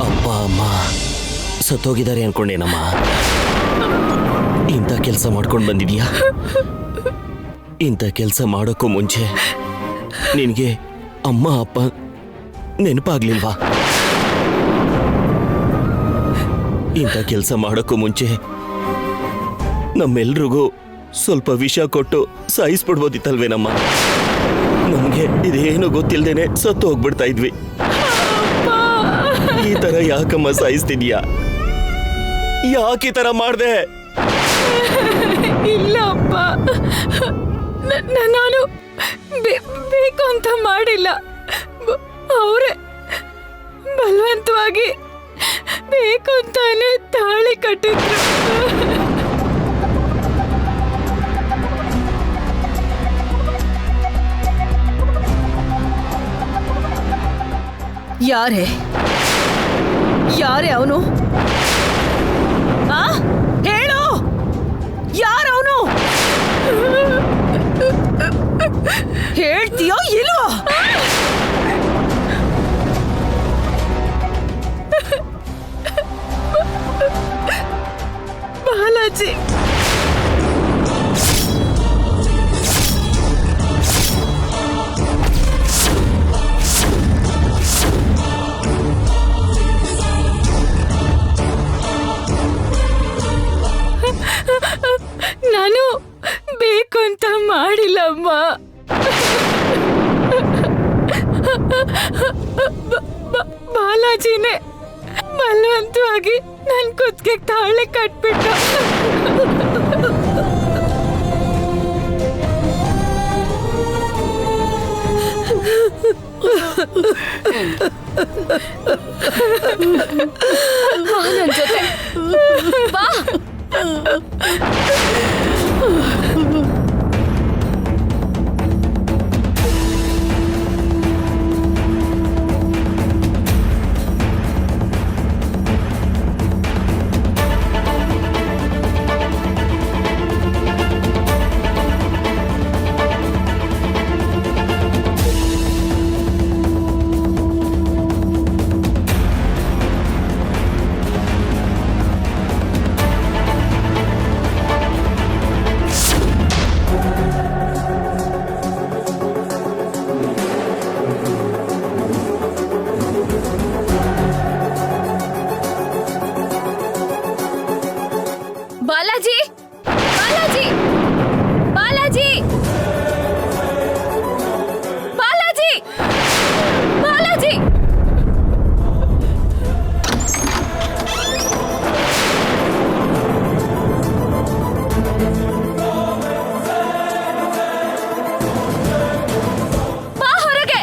ಅಪ್ಪ ಅಮ್ಮ ಸತ್ತೋಗಿದ್ದಾರೆ ಅನ್ಕೊಂಡೇನಮ್ಮ. ಇಂಥ ಕೆಲಸ ಮಾಡ್ಕೊಂಡು ಬಂದಿದ್ಯಾ? ಇಂಥ ಕೆಲಸ ಮಾಡೋಕ್ಕೂ ಮುಂಚೆ ನಿನಗೆ ಅಮ್ಮ ಅಪ್ಪ ನೆನಪಾಗ್ಲಿಲ್ವಾ? ಇಂಥ ಕೆಲಸ ಮಾಡೋಕ್ಕೂ ಮುಂಚೆ ನಮ್ಮೆಲ್ರಿಗೂ ಸ್ವಲ್ಪ ವಿಷ ಕೊಟ್ಟು ಸಾಯಿಸ್ಬಿಡ್ಬೋದಿತ್ತಲ್ವೇನಮ್ಮ? ನಮ್ಗೆ ಇದೇನು ಗೊತ್ತಿಲ್ದೇನೆ ಸತ್ತು ಹೋಗ್ಬಿಡ್ತಾ ಇದ್ವಿ. ಈ ತರ ಯಾಕಮ್ಮ ಸಾಯಿಸ್ತಿದ್ಯಾ? ಯಾಕೆ ಈ ತರ ಮಾಡ್ದೆ? ಇಲ್ಲ ಅಪ್ಪ, ನಾನು ಬೇಕು ಅಂತ ಮಾಡಿಲ್ಲ. ಅವರೇ ಬಲವಂತವಾಗಿ ಬೇಕು ಅಂತಾನೆ ತಾಳಿ ಕಟ್ಟಿದ್ರು. ಯಾರೇ ಯಾರೇ ಅವನು? ಹೇಳು, ಯಾರವನು? ಹೇಳ್ತೀಯೋ ಇಲ್ವೋ? ಬಾಲಾಜಿ. ನಾನು ಬೇಕು ಅಂತ ಮಾಡಿಲ್ಲಮ್ಮ. ಬಾಲಾಜಿನೇ ಬಲವಂತವಾಗಿ ನನ್ ಕುತ್ತಿಗೆ ತಾಳಿ ಕಟ್ಬಿಟ್ಟ. ಬಾ ನನ್ ಜೊತೆ ಬಾ. ಬಾಲಾಜಿ, ಬಾಲಾಜಿ, ಬಾಲಾಜಿ, ಬಾಲಾಜಿ, ಬಾಲಾಜಿ. ಬಾ ಹೊರಗೆ.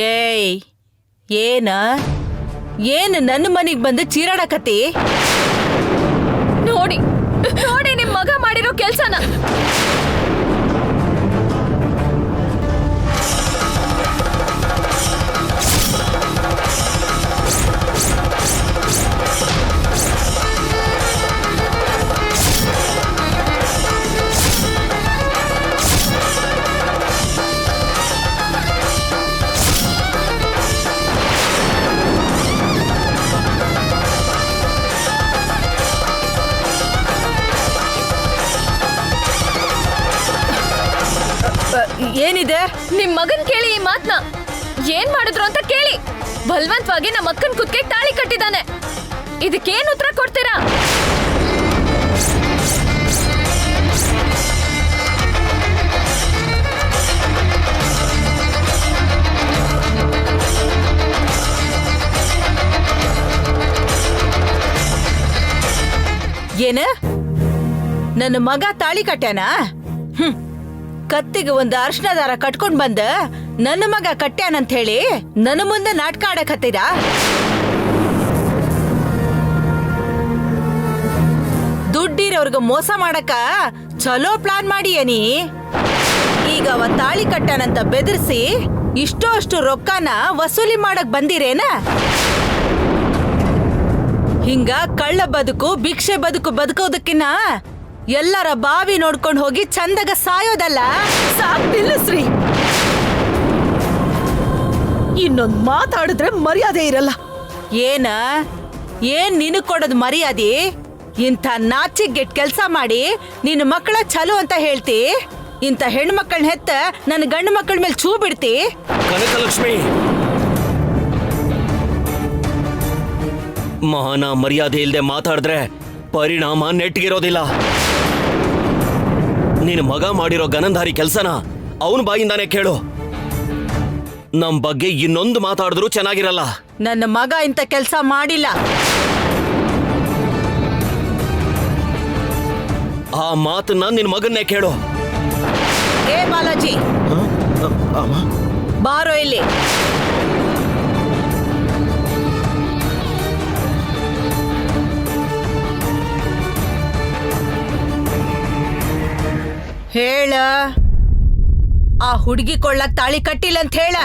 ಏಯ್, ಏನ್ ನನ್ನ ಮನೆಗ್ ಬಂದು ಚೀರಾಡಕತ್ತಿ? ನೋಡಿ ನೋಡಿ ನಿಮ್ ಮಗ ಮಾಡಿರೋ ಕೆಲ್ಸನ. ಏನಿದೆ? ನಿಮ್ ಮಗನ್ ಕೇಳಿ ಈ ಮಾತ್ನ. ಏನ್ ಮಾಡಿದ್ರು ಅಂತ ಕೇಳಿ. ಬಲವಂತವಾಗಿ ನಮ್ಮ ಅಕ್ಕನ್ ಕುತ್ತಿಗೆ ತಾಳಿ ಕಟ್ಟಿದ್ದಾನೆ. ಇದಕ್ಕೇನ್ ಉತ್ತರ ಕೊಡ್ತೀರಾ? ಏನ ನನ್ನ ಮಗ ತಾಳಿ ಕಟ್ಯಾನ? ಕತ್ತಿಗೆ ಒಂದು ಅರ್ಶನ ದಾರ ಕಟ್ಕೊಂಡ್ ಬಂದ ನನ್ನ ಮಗ ಕಟ್ಯಾನಂತ ಹೇಳಿ ನನ್ನ ಮುಂದೆ ನಾಟಕ ಆಡಕತ್ತೀರಾ? ದುಡ್ಡಿರೋರ್ಗ ಮೋಸ ಮಾಡಕ ಚಲೋ ಪ್ಲಾನ್ ಮಾಡಿ ಏನಿ. ಈಗ ಅವ ತಾಳಿ ಕಟ್ಟಾನಂತ ಬೆದರ್ಸಿ ಅಷ್ಟು ರೊಕ್ಕನ ವಸೂಲಿ ಮಾಡಕ್ ಬಂದಿರೇನ? ಹಿಂಗ ಕಳ್ಳ ಬದುಕು ಭಿಕ್ಷೆ ಬದುಕು ಬದುಕೋದಕ್ಕಿನ್ನ ಎಲ್ಲರ ಬಾವಿ ನೋಡ್ಕೊಂಡು ಹೋಗಿ ಚಂದಗ ಸಾಯೋದಲ್ಲ. ಸಾಕ್ ನಿಲ್ಲಿಸ್ರಿ. ಇನ್ನೊಂದ್ ಮಾತಾಡಿದ್ರೆ ಮರ್ಯಾದೆ ಇರಲ್ಲ. ಏನ್ ನಿನಗ್ ಕೊಡೋದ್ ಮರ್ಯಾದೆ? ಇಂಥ ನಾಚಿಗೆಟ್ ಕೆಲ್ಸ ಮಾಡಿ ನಿನ್ನ ಮಕ್ಕಳ ಚಲೋ ಅಂತ ಹೇಳ್ತಿ, ಇಂಥ ಹೆಣ್ಮಕ್ಳನ್ನ ಹೆತ್ತ ನನ್ನ ಗಂಡು ಮಕ್ಕಳ ಮೇಲೆ ಚೂ ಬಿಡ್ತಿ. ಕನಕಲಕ್ಷ್ಮಿ, ಮಾನ ಮರ್ಯಾದೆ ಇಲ್ದೆ ಮಾತಾಡಿದ್ರೆ ಪರಿಣಾಮ ನೆಟ್ಗಿರೋದಿಲ್ಲ. ನಿನ್ ಮಗ ಮಾಡಿರೋ ಗನಂಧಾರಿ ಕೆಲ್ಸನ ಅವನ ಬಾಯಿಂದಾನೆ ಕೇಳು. ನಮ್ ಬಗ್ಗೆ ಇನ್ನೊಂದು ಮಾತಾಡಿದ್ರು ಚೆನ್ನಾಗಿರಲ್ಲ. ನನ್ನ ಮಗ ಇಂಥ ಕೆಲ್ಸ ಮಾಡಿಲ್ಲ. ಆ ಮಾತನ್ನ ನಿನ್ ಮಗನ್ನೇ ಕೇಳು. ಏ ಬಾಲಾಜಿ, ಬಾರೋ ಇಲ್ಲಿ. ಹೇಳ, ಆ ಹುಡುಗಿ ಕೊಳ್ಳಕ್ ತಾಳಿ ಕಟ್ಟಿಲ್ಲ ಅಂತ ಹೇಳ.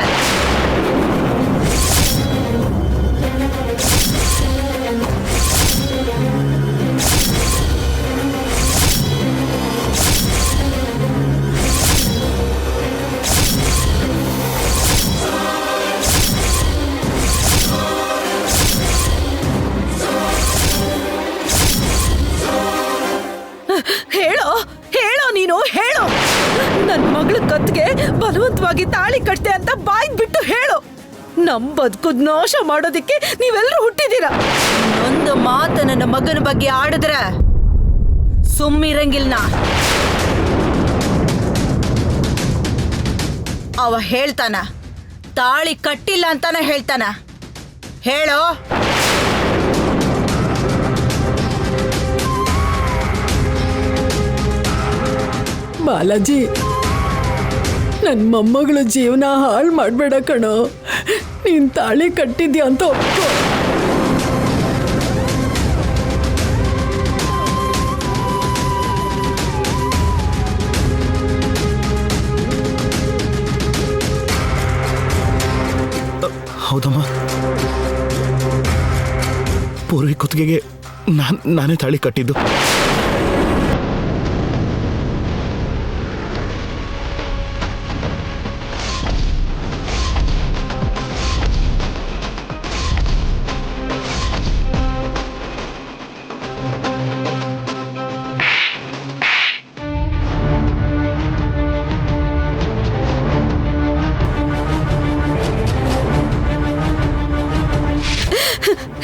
ಹೇಳೋ ಹೇಳೋ, ನೀನು ಹೇಳೋ. ನನ್ ಮಗಳ ಕತ್ಗೆ ಬಲವಂತವಾಗಿ ತಾಳಿ ಕಟ್ತೆ ಅಂತ ಬಾಯ್ದ್ ಬಿಟ್ಟು ಹೇಳು. ನಮ್ ಬದುಕುದ್ ನಾಶ ಮಾಡೋದಿಕ್ಕೆ ನೀವೆಲ್ಲರೂ ಹುಟ್ಟಿದೀರ. ಒಂದು ಮಾತು ನನ್ನ ಮಗನ ಬಗ್ಗೆ ಆಡಿದ್ರ ಸುಮ್ಮಿರಂಗಿಲ್ಲ. ಅವ ಹೇಳ್ತಾನ ತಾಳಿ ಕಟ್ಟಿಲ್ಲ ಅಂತಾನ ಹೇಳ್ತಾನ. ಹೇಳೋ. ಬಾಲಾಜಿ, ನನ್ ಮೊಮ್ಮಗಳ ಜೀವನ ಹಾಳು ಮಾಡ್ಬೇಡ ಕಣೋ. ನೀನ್ ತಾಳಿ ಕಟ್ಟಿದ್ಯಾ ಅಂತ ಒಪ್ಕೋ. ಹೌದಮ್ಮ, ಪೂರ್ವಿ ಕುತ್ತಿಗೆಗೆ ನಾನೇ ತಾಳಿ ಕಟ್ಟಿದ್ದು.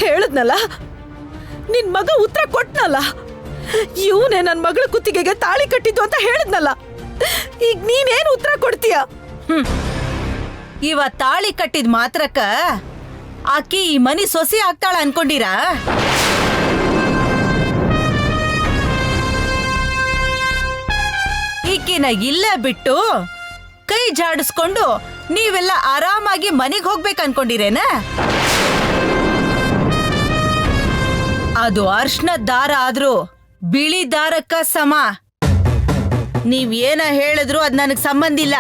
ಹೇಳದ್ನಲ್ಲ, ನಿನ್ ಮಗ ಉತ್ತರ ಕೊಟ್ನಲ್ಲ. ಇವನೇ ನನ್ ಮಗಳ ಕುತ್ತಿಗೆಗೆ ತಾಳಿ ಕಟ್ಟಿದ್ದು ಅಂತ ಹೇಳದ್ನಲ್ಲ. ಈಗ ನೀನೇನು ಉತ್ತರ ಕೊಡ್ತೀಯ? ಇವ ತಾಳಿ ಕಟ್ಟಿದ ಮಾತ್ರಕ್ಕ ಆಕಿ ಈ ಮನಿ ಸೊಸಿ ಆಗ್ತಾಳ ಅನ್ಕೊಂಡಿರಾ? ಈಕಿನ ಇಲ್ಲೇ ಬಿಟ್ಟು ಕೈ ಜಾಡಿಸ್ಕೊಂಡು ನೀವೆಲ್ಲ ಆರಾಮಾಗಿ ಮನೆಗೆ ಹೋಗ್ಬೇಕು ಅನ್ಕೊಂಡಿರೇನ? ಅದು ಅರ್ಶನ ದಾರ ಆದ್ರೂ ಬಿಳಿ ದಾರಕ್ಕ ಸಮ. ನೀವ್ ಏನ ಹೇಳಿದ್ರು ಅದ್ ನನಗ್ ಸಂಬಂಧ ಇಲ್ಲ.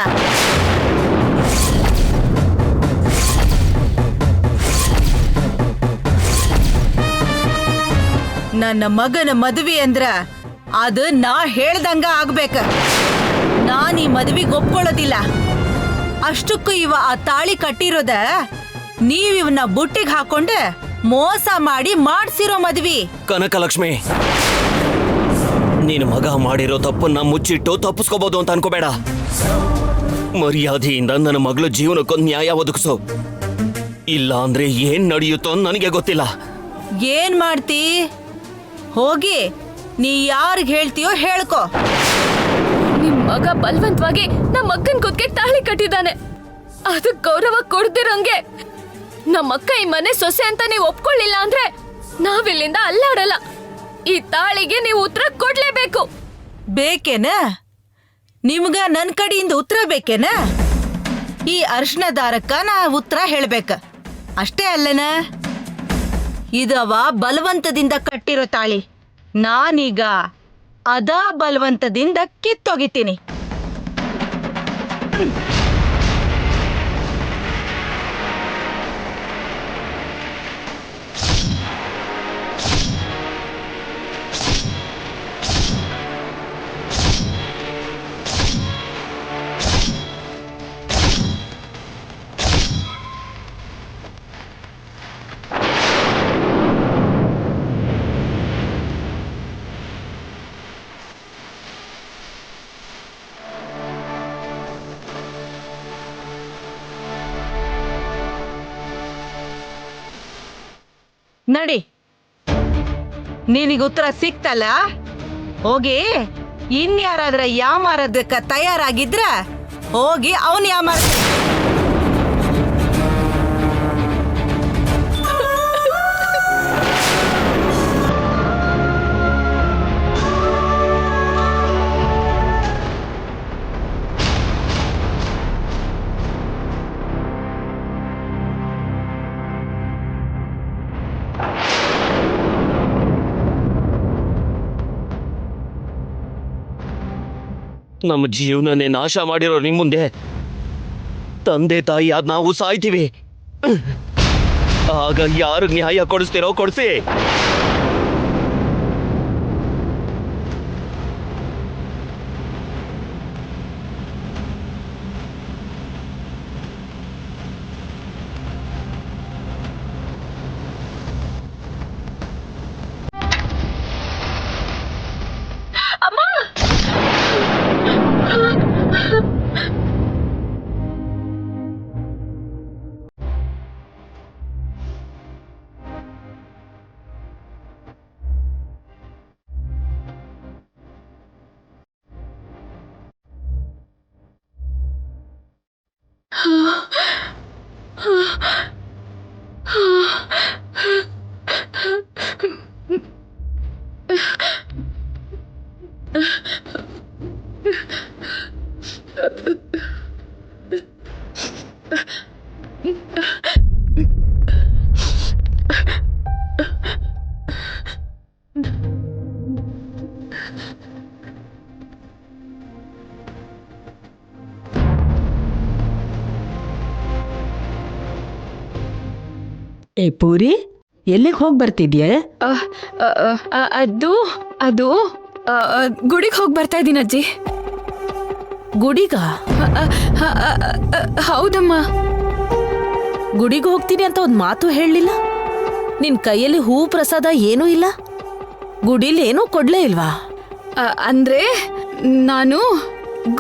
ನನ್ನ ಮಗನ ಮದುವೆ ಅಂದ್ರ ಅದು ನಾ ಹೇಳ್ದಂಗ ಆಗ್ಬೇಕ. ನಾನ್ ಈ ಮದುವೆಗೆ ಒಪ್ಕೊಳ್ಳೋದಿಲ್ಲ. ಅಷ್ಟಕ್ಕೂ ಇವ ಆ ತಾಳಿ ಕಟ್ಟಿರೋದ ನೀವ್ ಇವನ್ನ ಬುಟ್ಟಿಗೆ ಹಾಕೊಂಡ ಮೋಸ ಮಾಡಿ ಮಾಡ್ಸಿರೋ ಮದ್ವಿ. ಕನಕಲಕ್ಷ್ಮಿ, ನಿನ್ ಮಗ ಮಾಡಿರೋ ತಪ್ಪನ್ನ ಮುಚ್ಚಿಟ್ಟು ತಪ್ಪಿಸ್ಕೋಬಹುದು ಅಂತ ಅನ್ಕೋಬೇಡ. ಮರ್ಯಾದೆಯಿಂದ ನನ್ನ ಮಗಳ ಜೀವನಕ್ಕೊಂದು ನ್ಯಾಯ ಒದಗಿಸು. ಇಲ್ಲ ಅಂದ್ರೆ ಏನ್ ನಡೆಯುತ್ತೋ ನನಗೆ ಗೊತ್ತಿಲ್ಲ. ಏನ್ ಮಾಡ್ತಿ? ಹೋಗಿ ನೀ ಯಾರಿಗ್ ಹೇಳ್ತೀಯೋ ಹೇಳ್ಕೊ. ನಿಮ್ ಮಗ ಬಲವಂತವಾಗಿ ನಮ್ಮ ಅಕ್ಕನ್ ಕುತ್ತಿಗೆ ತಾಳಿ ಕಟ್ಟಿದ್ದಾನೆ. ಅದಕ್ ಗೌರವ ಕೊಡ್ದಿರಂಗೆ ನಮ್ಮ ಅಕ್ಕ ಈ ಮನೆ ಸೊಸೆ ಅಂತ ನೀವು ಒಪ್ಕೊಳ್ಳಿಲ್ಲ ಅಂದ್ರೆ ನಾವಿಲ್ಲಿಂದ ಅಲ್ಲಾಡಲ್ಲ. ಈ ತಾಳಿಗೆ ನೀವು ಉತ್ತರ ಕೊಡ್ಲೇಬೇಕು. ಬೇಕೇನ? ನಿಮ್ಗ ನನ್ ಕಡೆಯಿಂದ ಉತ್ತರ ಬೇಕೇನ? ಈ ಅರ್ಶನ ದಾರಕ್ಕ ನಾ ಉತ್ತರ ಹೇಳ್ಬೇಕ ಅಷ್ಟೇ ಅಲ್ಲನ? ಇದವ ಬಲವಂತದಿಂದ ಕಟ್ಟಿರೋ ತಾಳಿ. ನಾನೀಗ ಅದಾ ಬಲವಂತದಿಂದ ಕಿತ್ತೊಗಿತೀನಿ. ನಡಿ, ನಿನಗೆ ಉತ್ತರ ಸಿಕ್ತಲ್ಲ, ಹೋಗಿ ಇನ್ಯಾರಾದ್ರ ಯಾಮಾರದಕ್ಕ ತಯಾರಾಗಿದ್ರ ಹೋಗಿ ಅವನ್ ಯಾಮಾರ. ನಮ್ಮ ಜೀವನನೇ ನಾಶ ಮಾಡಿರೋ ನಿಮ್ ಮುಂದೆ ತಂದೆ ತಾಯಿ ಆದ್ ನಾವು ಸಾಯ್ತೀವಿ. ಆಗ ಯಾರು ನ್ಯಾಯ ಕೊಡಿಸ್ತಿರೋ ಕೊಡ್ಸಿ. ಏ ಪೂರಿ, ಎಲ್ಲಿಗೆ ಹೋಗಿ ಬರ್ತಿದ್ಯೆ? ಅದು ಗುಡಿಗೆ ಹೋಗಿ ಬರ್ತಾ ಇದ್ದೀನಿ ಅಜ್ಜಿ. ಗುಡಿಗ? ಹೌದಮ್ಮ. ಗುಡಿಗೆ ಹೋಗ್ತೀನಿ ಅಂತ ಒಂದ್ ಮಾತು ಹೇಳಲಿಲ್ಲ. ನಿನ್ ಕೈಯಲ್ಲಿ ಹೂ ಪ್ರಸಾದ ಏನೂ ಇಲ್ಲ. ಗುಡಿಲಿ ಏನೂ ಕೊಡ್ಲೇ ಇಲ್ವಾ? ಅಂದ್ರೆ ನಾನು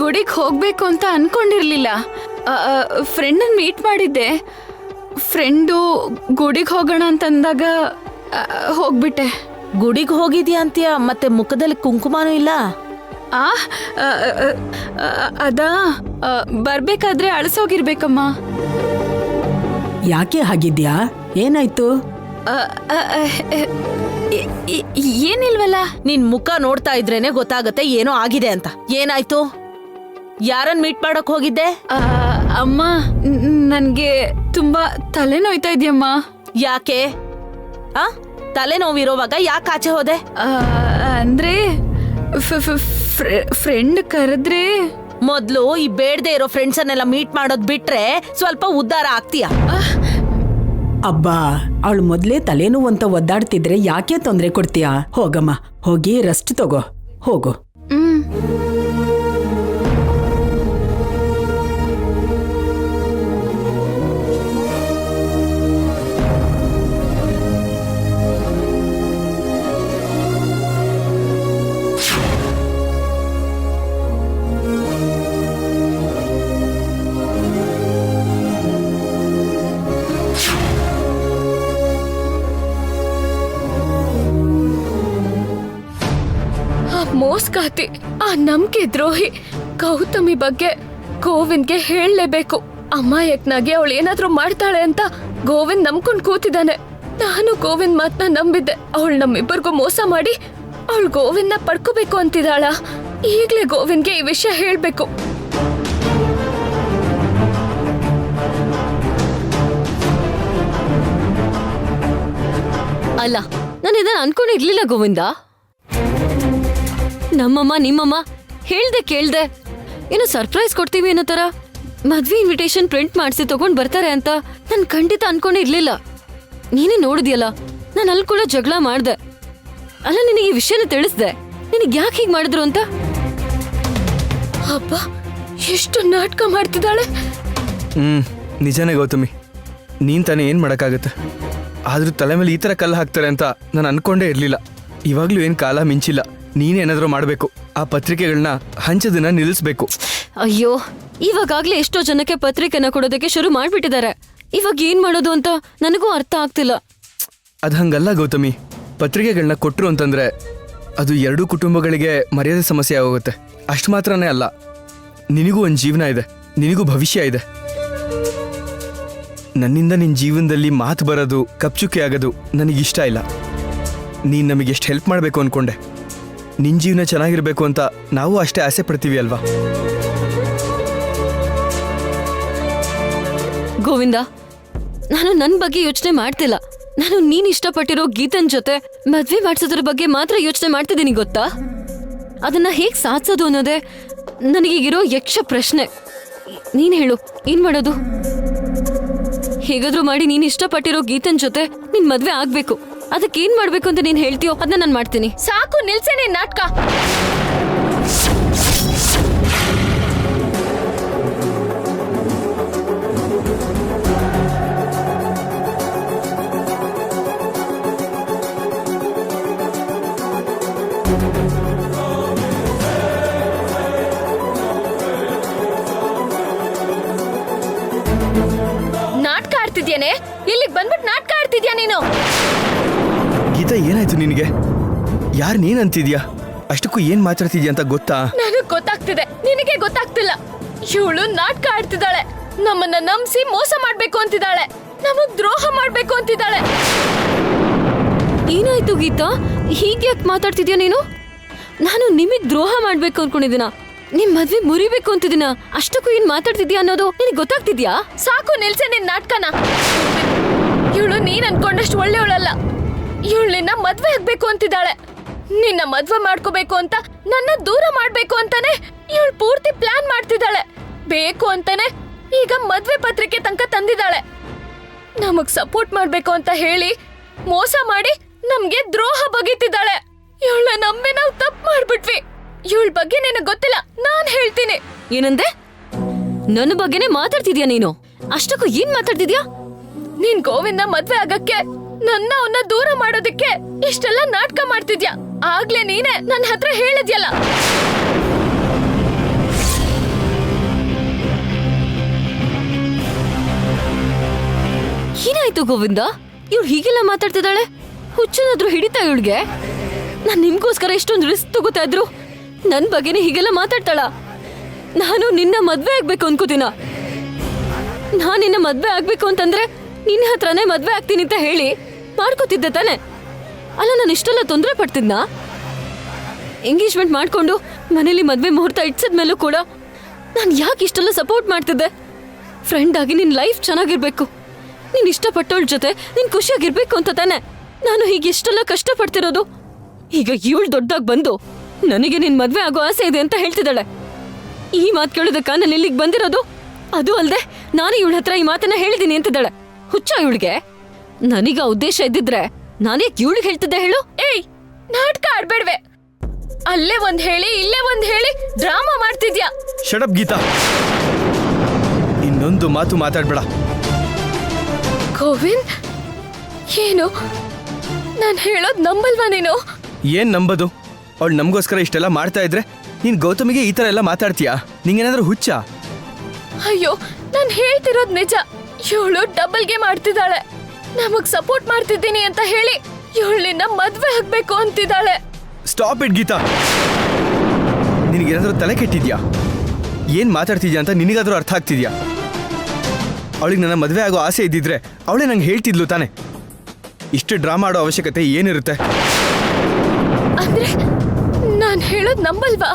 ಗುಡಿಗೆ ಹೋಗ್ಬೇಕು ಅಂತ ಅನ್ಕೊಂಡಿರ್ಲಿಲ್ಲ. ಫ್ರೆಂಡನ್ನ ಮೀಟ್ ಮಾಡಿದ್ದೆ. ಫ್ರೆಂಡು ಗುಡಿಗೆ ಹೋಗೋಣ ಅಂತಂದಾಗ ಹೋಗ್ಬಿಟ್ಟೆ. ಗುಡಿಗೆ ಹೋಗಿದ್ಯಾ ಅಂತೀಯ, ಮತ್ತೆ ಮುಖದಲ್ಲಿ ಕುಂಕುಮನೂ ಇಲ್ಲ. ಅದಾ ಬರ್ಬೇಕಾದ್ರೆ ಅಳಸೋಗಿರ್ಬೇಕಮ್ಮ. ಯಾಕೆ ಹಾಗಿದ್ಯಾ? ಏನಾಯ್ತು? ಏನಿಲ್ವಲ್ಲ. ನಿನ್ ಮುಖ ನೋಡ್ತಾ ಇದ್ರೇನೆ ಗೊತ್ತಾಗತ್ತೆ ಏನೋ ಆಗಿದೆ ಅಂತ. ಏನಾಯ್ತು? ಯಾರನ್ ಮೀಟ್ ಮಾಡಕ್ ಹೋಗಿದ್ದೆ? ಅಮ್ಮ, ನನ್ಗೆ ತುಂಬಾ ತಲೆನೋಯ್ತಾ ಇದೆಯಮ್ಮ. ಯಾಕೆ? ತಲೆನೋವಿರೋವಾಗ ಯಾಕೆ ಆಚೆ ಹೋದೆ? ಅಂದ್ರೆ ಫ್ರೆಂಡ್ ಕರೆದ್ರೆ. ಮೊದ್ಲು ಈ ಬೇಡದೆ ಇರೋ ಫ್ರೆಂಡ್ಸ್ ಅನ್ನೆಲ್ಲ ಮೀಟ್ ಮಾಡೋದ್ ಬಿಟ್ರೆ ಸ್ವಲ್ಪ ಉದ್ಧಾರ ಆಗ್ತೀಯ. ಅಬ್ಬಾ, ಅವಳು ಮೊದ್ಲೇ ತಲೆನೋವು ಅಂತ ಒದ್ದಾಡ್ತಿದ್ರೆ ಯಾಕೆ ತೊಂದರೆ ಕೊಡ್ತೀಯಾ? ಹೋಗಮ್ಮ, ಹೋಗಿ ರೆಸ್ಟ್ ತಗೋ, ಹೋಗು. ಮೋಸ್ಗಾತಿ, ಆ ನಂಬಿಕೆ ದ್ರೋಹಿ ಗೌತಮಿ ಬಗ್ಗೆ ಗೋವಿಂದ್ಗೆ ಹೇಳಲೇಬೇಕು. ಅಮಾಯಕನಾಗಿ ಅವಳು ಏನಾದ್ರೂ ಮಾಡ್ತಾಳೆ ಅಂತ ಗೋವಿಂದ್ ನಂಬ್ಕೊಂಡ್ ಕೂತಿದ್ದಾನೆ. ನಾನು ಗೋವಿಂದ್ ಮಾತನ್ನ ನಂಬಿದ್ದೆ. ಅವಳು ನಮ್ಮಿಬ್ಬರಿಗೂ ಮೋಸ ಮಾಡಿ ಅವಳು ಗೋವಿಂದ್ನ ಪಡ್ಕೋಬೇಕು ಅಂತಿದ್ದಾಳ. ಈಗ್ಲೇ ಗೋವಿಂದ್ಗೆ ಈ ವಿಷಯ ಹೇಳ್ಬೇಕು. ಅಲ್ಲ, ನಾನು ಇದನ್ನ ಅನ್ಕೊಂಡಿರ್ಲಿಲ್ಲ ಗೋವಿಂದ. ನಮ್ಮಮ್ಮ ನಿಮ್ಮಮ್ಮ ಹೇಳ್ದೆ ಕೇಳ್ದೆ ಏನೋ ಸರ್ಪ್ರೈಸ್ ಕೊಡ್ತೀವಿ ಅನ್ನೋ ತರ ಮದ್ವೆ ಇನ್ವಿಟೇಷನ್ ಪ್ರಿಂಟ್ ಮಾಡಿಸಿ ತಗೊಂಡ್ ಬರ್ತಾರೆ ಅಂತ ನಾನು ಖಂಡಿತ ಅನ್ಕೊಂಡಿರ್ಲಿಲ್ಲ. ನೀನೇ ನೋಡಿದ್ಯಲ್ಲ, ನಾನು ಅಲ್ಲಿ ಕೂಡ ಜಗಳ ಮಾಡ್ದೆ. ಅಲ್ಲ, ನಿನಗೆ ಈ ವಿಷಯನ ತಿಳಿಸ್ದೆ. ನಿನಗೆ ಯಾಕೆ ಹೀಗೆ ಮಾಡಿದ್ರು ಅಂತ. ಅಪ್ಪ, ಎಷ್ಟು ನಾಟಕ ಮಾಡ್ತಿದ್ದಾಳೆ. ನಿಜನೇ ಗೌತಮಿ, ನೀನ್ ತಾನೇ ಏನು ಮಾಡೋಕ್ಕಾಗತ್ತೆ. ಆದ್ರೂ ತಲೆ ಮೇಲೆ ಈ ಥರ ಕಲ್ಲು ಹಾಕ್ತಾರೆ ಅಂತ ನಾನು ಅನ್ಕೊಂಡೇ ಇರಲಿಲ್ಲ. ಇವಾಗಲೂ ಏನು ಕಾಲ ಮಿಂಚಿಲ್ಲ. ನೀನೇನಾದರೂ ಮಾಡಬೇಕು. ಆ ಪತ್ರಿಕೆಗಳನ್ನ ಹಂಚೋದನ್ನ ನಿಲ್ಲಿಸ್ಬೇಕು. ಅಯ್ಯೋ, ಇವಾಗಲೇ ಎಷ್ಟೋ ಜನಕ್ಕೆ ಪತ್ರಿಕೆನ ಕೊಡೋದಕ್ಕೆ ಶುರು ಮಾಡ್ಬಿಟ್ಟಿದ್ದಾರೆ. ಇವಾಗ ಏನ್ ಮಾಡೋದು ಅಂತ ನನಗೂ ಅರ್ಥ ಆಗ್ತಿಲ್ಲ. ಅದು ಹಂಗಲ್ಲ ಗೌತಮಿ. ಪತ್ರಿಕೆಗಳನ್ನ ಕೊಟ್ಟರು ಅಂತಂದ್ರೆ ಅದು ಎರಡೂ ಕುಟುಂಬಗಳಿಗೆ ಮರ್ಯಾದೆ ಸಮಸ್ಯೆ ಆಗೋಗುತ್ತೆ. ಅಷ್ಟು ಮಾತ್ರನೇ ಅಲ್ಲ, ನಿನಗೂ ಒಂದು ಜೀವನ ಇದೆ, ನಿನಗೂ ಭವಿಷ್ಯ ಇದೆ. ನನ್ನಿಂದ ನಿನ್ನ ಜೀವನದಲ್ಲಿ ಮಾತು ಬರೋದು, ಕಪ್ಚುಕ್ಕೆ ಆಗೋದು ನನಗಿಷ್ಟ ಇಲ್ಲ. ನೀನು ನಮಗೆ ಎಷ್ಟು ಹೆಲ್ಪ್ ಮಾಡಬೇಕು ಅಂದ್ಕೊಂಡೆ. ನಿನ್ನ ಜೀವನ ಚೆನ್ನಾಗಿರಬೇಕು ಅಂತ ನಾವು ಅಷ್ಟೇ ಆಸೆ ಪಡ್ತೀವಿ ಅಲ್ವಾ? ಗೋವಿಂದ, ನಾನು ನನ್ನ ಬಗ್ಗೆ ಯೋಚನೆ ಮಾಡ್ತಿಲ್ಲ. ನಾನು ನೀನ್ ಇಷ್ಟಪಟ್ಟಿರೋ ಗೀತನ್ ಜೊತೆ ಮದ್ವೆ ಮಾಡ್ಸೋದ್ರ ಬಗ್ಗೆ ಮಾತ್ರ ಯೋಚನೆ ಮಾಡ್ತಿದ್ದೀನಿ, ಗೊತ್ತಾ? ಅದನ್ನ ಹೇಗ್ ಸಾಧಿಸೋದು ಅನ್ನೋದೇ ನನಗೀಗಿರೋ ಯಕ್ಷ ಪ್ರಶ್ನೆ. ನೀನ್ ಹೇಳು, ಏನ್ ಮಾಡೋದು? ಹೇಗಾದ್ರೂ ಮಾಡಿ ನೀನ್ ಇಷ್ಟಪಟ್ಟಿರೋ ಗೀತನ್ ಜೊತೆ ನಿನ್ ಮದ್ವೆ ಆಗ್ಬೇಕು. ಅದಕ್ಕೇನ್ ಮಾಡ್ಬೇಕು ಅಂತ ನೀನ್ ಹೇಳ್ತೀಯೋ ಅದನ್ನ ನಾನು ಮಾಡ್ತೀನಿ. ಸಾಕು, ನಿಲ್ಸೇನೆ ನಾಟಕ. ನಾಟಕ ಆಡ್ತಿದ್ಯಾನೆ? ಇಲ್ಲಿಗೆ ಬಂದ್ಬಿಟ್ಟು ನಾಟಕ ಆಡ್ತಿದ್ಯಾ ನೀನು? ಗೀತಾ, ಏನಾಯ್ತು ನಿನಗೆ? ಯಾರು ನೀನ್ ಅಂತಿದ್ಯಾ? ಅಷ್ಟಕ್ಕೂ ಏನ್ ಮಾತಾಡ್ತಿದ್ಯಾ ಅಂತ ಗೊತ್ತಾ? ನನಗ್ ಗೊತ್ತಾಗ್ತಿದೆ, ನಿನಗೆ ಗೊತ್ತಾಗ್ತಿಲ್ಲ. ಇವಳು ನಾಟಕ ಆಡ್ತಿದ್ದಾಳೆ. ನಮ್ಮನ್ನ ನಂಬಿಸಿ ಮೋಸ ಮಾಡ್ಬೇಕು ಅಂತಿದ್ದಾಳೆ. ನಮಗ್ ದ್ರೋಹ ಮಾಡ್ಬೇಕು ಅಂತಿದ್ದಾಳೆ. ಏನಾಯ್ತು ಗೀತಾ? ಹೀಗ್ಯಾಕ್ ಮಾತಾಡ್ತಿದ್ಯಾ ನೀನು? ನಾನು ನಿಮಗ್ ದ್ರೋಹ ಮಾಡ್ಬೇಕು ಅನ್ಕೊಂಡಿದ್ದೀನ, ನಿಮ್ ಮದ್ವೆ ಮುರಿಬೇಕು ಅಂತಿದ್ದೀನ. ಅಷ್ಟಕ್ಕೂ ಏನ್ ಮಾತಾಡ್ತಿದ್ಯಾ ಅನ್ನೋದು ನಿನಗೆ ಗೊತ್ತಾಗ್ತಿದ್ಯಾ? ಸಾಕು, ನಿಲ್ಸೆ ನಿನ್ ನಾಟಕನ. ಇವಳು ನೀನ್ ಅನ್ಕೊಂಡಷ್ಟು ಒಳ್ಳೆಯವಳಲ್ಲ. ಇವಳು ನಿನ್ನ ಮದ್ವೆ ಆಗ್ಬೇಕು ಅಂತಿದ್ದಾಳೆ. ನಿನ್ನ ಮದ್ವೆ ಮಾಡ್ಕೋಬೇಕು ಅಂತ ನನ್ನ ದೂರ ಮಾಡ್ಬೇಕು ಅಂತಾನೆ ಇವಳು ಪೂರ್ತಿ ಪ್ಲಾನ್ ಮಾಡ್ತಿದ್ದಾಳೆ. ಬೇಕು ಅಂತಾನೆ ಈಗ ಮದ್ವೆ ಪತ್ರಿಕೆ ತನಕ ತಂದಿದ್ದಾಳೆ. ನಮಗ್ ಸಪೋರ್ಟ್ ಮಾಡ್ಬೇಕು ಅಂತ ಹೇಳಿ ಮೋಸ ಮಾಡಿ ನಮ್ಗೆ ದ್ರೋಹ ಬಗೆತಿದ್ದಾಳೆ. ಇವಳ ನಂಬಿ ನಾವು ತಪ್ಪು ಮಾಡ್ಬಿಟ್ವಿ. ಇವಳ ಬಗ್ಗೆ ನಿನಗೆ ಗೊತ್ತಿಲ್ಲ, ನಾನ್ ಹೇಳ್ತೀನಿ. ಏನಂದೆ? ನನ್ನ ಬಗ್ಗೆನೇ ಮಾತಾಡ್ತಿದ್ಯಾ ನೀನು? ಅಷ್ಟಕ್ಕೂ ಏನ್ ಮಾತಾಡ್ತಿದ್ಯಾ? ನೀನ್ ಗೋವಿಂದ ಮದ್ವೆ ಆಗಕ್ಕೆ ನನ್ನ ಅವನ್ನ ದೂರ ಮಾಡೋದಕ್ಕೆ ಇಷ್ಟೆಲ್ಲ ನಾಟಕ ಮಾಡ್ತಿದ್ಯಾ. ಆಗ್ಲೇ ನೀನೆ ನನ್ನ ಹತ್ರ ಹೇಳಿದ್ಯಲ್ಲ. ಏನಾಯ್ತು ಗೋವಿಂದ? ಇವ್ಳು ಹೀಗೆಲ್ಲ ಮಾತಾಡ್ತಿದ್ದಾಳೆ? ಹುಚ್ಚನಾದ್ರೂ ಹಿಡಿತಾ ಇವಳಿಗೆ? ನಾನ್ ನಿಮ್ಗೋಸ್ಕರ ಎಷ್ಟೊಂದು ರಿಸ್ಕ್ ತಗೋತಾ ಇದ್ರು ನನ್ ಬಗ್ಗೆನೇ ಹೀಗೆಲ್ಲ ಮಾತಾಡ್ತಾಳ? ನಾನು ನಿನ್ನ ಮದ್ವೆ ಆಗ್ಬೇಕು ಅನ್ಕೋತೀನ. ನಾನ್ ನಿನ್ನ ಮದ್ವೆ ಆಗ್ಬೇಕು ಅಂತಂದ್ರೆ ನಿನ್ನ ಹತ್ರನೇ ಮದ್ವೆ ಆಗ್ತೀನಿ ಅಂತ ಹೇಳಿ ಮಾಡ್ಕೋತಿದ್ದೆ ತಾನೆ? ಅಲ್ಲ, ನಾನು ಇಷ್ಟೆಲ್ಲ ತೊಂದರೆ ಪಡ್ತಿದ್ನಾ? ಎಂಗೇಜ್ಮೆಂಟ್ ಮಾಡ್ಕೊಂಡು ಮನೇಲಿ ಮದ್ವೆ ಮುಹೂರ್ತ ಇಡ್ಸದ್ಮೇಲೂ ಕೂಡ ನಾನು ಯಾಕೆ ಇಷ್ಟೆಲ್ಲ ಸಪೋರ್ಟ್ ಮಾಡ್ತಿದ್ದೆ? ಫ್ರೆಂಡ್ ಆಗಿ ನಿನ್ ಲೈಫ್ ಚೆನ್ನಾಗಿರ್ಬೇಕು, ನೀನ್ ಇಷ್ಟಪಟ್ಟವಳ ಜೊತೆ ನೀನ್ ಖುಷಿಯಾಗಿರ್ಬೇಕು ಅಂತ ತಾನೆ ನಾನು ಹೀಗೆ ಇಷ್ಟೆಲ್ಲ ಕಷ್ಟಪಡ್ತಿರೋದು. ಈಗ ಇವಳು ದೊಡ್ಡದಾಗಿ ಬಂದು ನನಗೆ ನಿನ್ ಮದ್ವೆ ಆಗೋ ಆಸೆ ಇದೆ ಅಂತ ಹೇಳ್ತಿದ್ದಾಳೆ. ಈ ಮಾತು ಕೇಳೋದಕ್ಕ ನಾನು ಇಲ್ಲಿಗೆ ಬಂದಿರೋದು. ಅದು ಅಲ್ದೆ ನಾನು ಇವಳ ಹತ್ರ ಈ ಮಾತನ್ನ ಹೇಳಿದೀನಿ ಅಂತಿದ್ದಾಳೆ. ಹುಚ್ಚ ಇವಳಿಗೆ? ನನಗ ಉದ್ದೇಶ ಇದ್ದಿದ್ರೆ ನಾನೇಕ್ ಇವಳಿಗೆ ಹೇಳ್ತಿದ್ದೆ ಹೇಳು? ಏಯ್, ನಾಟಕ ಆಡ್ಬೇಡ್ವೆ. ಅಲ್ಲೇ ಒಂದ್ ಹೇಳಿ ಇಲ್ಲೇ ಒಂದ್ ಹೇಳಿ ಡ್ರಾಮಾ ಮಾಡ್ತಿದ್ಯಾ. ಶಡಪ್ ಗೀತಾ, ಇನ್ನೊಂದು ಮಾತು ಮಾತಾಡ್ಬೇಡ. ಗೋವಿಂದ್, ಏನು ನಾನ್ ಹೇಳೋದ್ ನಂಬಲ್ವಾ ನೀನು? ಏನ್ ನಂಬೋದು? ಅವಳು ನಮಗೋಸ್ಕರ ಇಷ್ಟೆಲ್ಲ ಮಾಡ್ತಾ ಇದ್ರೆ ನೀನ್ ಗೌತಮಿಗೆ ಈ ತರ ಎಲ್ಲ ಮಾತಾಡ್ತೀಯಾ? ನಿಂಗೇನಾದ್ರೂ ಹುಚ್ಚ? ಅಯ್ಯೋ, ನಾನ್ ಹೇಳ್ತಿರೋದ್ ನಿಜ. ಇವಳು ಡಬಲ್ ಗೇಮ್ ಆಡ್ತಿದ್ದಾಳೆ. ನಮಗ್ ಸಪೋರ್ಟ್ ಮಾಡ್ತಿದ್ದೀನಿ ಅಂತ ಹೇಳಿ ಇವಳನ್ನ ಮದ್ವೆ ಆಗ್ಬೇಕು ಅಂತಿದ್ದಾಳೆ. Stop it Geeta. ನಿನಗೇನಾದ್ರೂ ತಲೆ ಕೆಟ್ಟಿದ್ಯಾ? ಏನ್ ಮಾತಾಡ್ತಿದ್ಯಾ ಅಂತ ನಿನಗಾದ್ರೂ ಅರ್ಥ ಆಗ್ತಿದ್ಯಾ? ಅವಳಿಗೆ ನನ್ನ ಮದುವೆ ಆಗೋ ಆಸೆ ಇದ್ದಿದ್ರೆ ಅವಳೇ ನಂಗೆ ಹೇಳ್ತಿದ್ಲು ತಾನೆ. ಇಷ್ಟು ಡ್ರಾಮಾ ಆಡೋ ಅವಶ್ಯಕತೆ ಏನಿರುತ್ತೆ? ಅಂದ್ರೆ ನಾನ್ ಹೇಳೋದ್ ನಂಬಲ್ವಾ?